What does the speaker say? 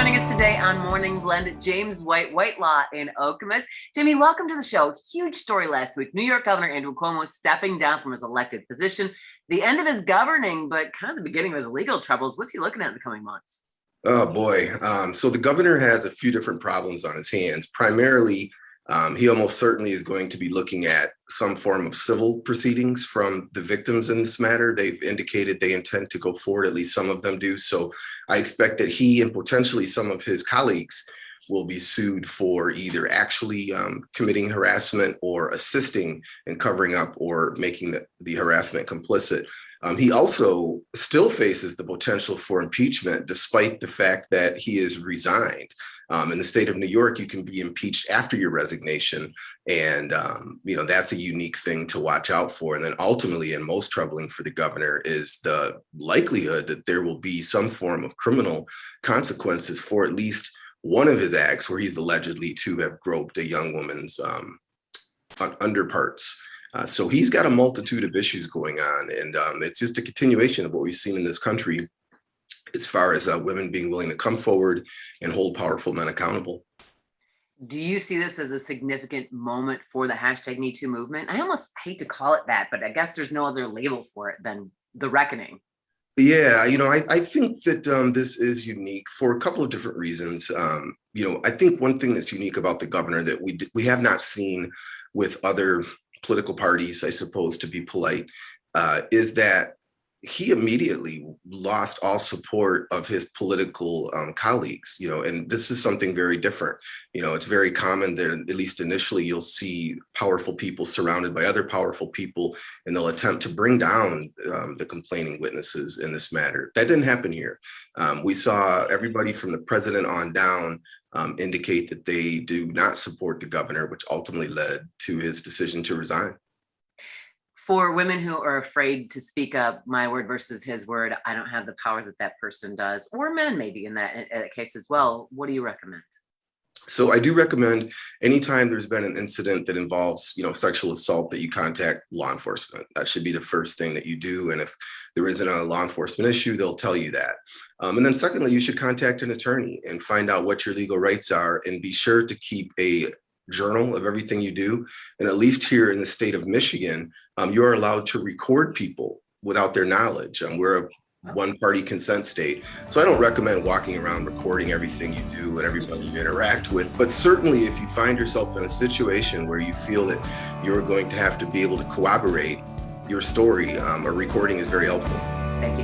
Joining us today on Morning Blend, James Whitelaw in Cuomos. Jimmy, welcome to the show. Huge story last week. New York Governor Andrew Cuomo stepping down from his elected position. The end of his governing, but kind of the beginning of his legal troubles. What's he looking at in the coming months? Oh boy. So the governor has a few different problems on his hands. Primarily, he almost certainly is going to be looking at some form of civil proceedings from the victims in this matter. They've indicated they intend to go forward, at least some of them do. So I expect that he and potentially some of his colleagues will be sued for either actually committing harassment or assisting in covering up or making the harassment complicit. He also still faces the potential for impeachment, despite the fact that he is resigned. In the state of New York, you can be impeached after your resignation. And, that's a unique thing to watch out for. And then ultimately, and most troubling for the governor, is the likelihood that there will be some form of criminal consequences for at least one of his acts, where he's allegedly to have groped a young woman's underparts. So he's got a multitude of issues going on, and it's just a continuation of what we've seen in this country as far as women being willing to come forward and hold powerful men accountable. Do you see this as a significant moment for the #MeToo movement? I almost hate to call it that, but I guess there's no other label for it than the reckoning. Yeah, I think that this is unique for a couple of different reasons. I think one thing that's unique about the governor that we have not seen with other political parties, I suppose, to be polite, is that he immediately lost all support of his political colleagues, and this is something very different. It's very common that at least initially you'll see powerful people surrounded by other powerful people, and they'll attempt to bring down the complaining witnesses in this matter. That didn't happen here. We saw everybody from the president on down indicate that they do not support the governor, which ultimately led to his decision to resign. For women who are afraid to speak up, my word versus his word, I don't have the power that person does, or men maybe in that case as well. What do you recommend? So I do recommend anytime there's been an incident that involves, sexual assault, that you contact law enforcement. That should be the first thing that you do. And if there isn't a law enforcement issue, they'll tell you that. And then secondly, you should contact an attorney and find out what your legal rights are, and be sure to keep a journal of everything you do. And at least here in the state of Michigan, you are allowed to record people without their knowledge. We're a one-party consent state. So I don't recommend walking around recording everything you do and everybody you interact with. But certainly if you find yourself in a situation where you feel that you're going to have to be able to corroborate your story, a recording is very helpful.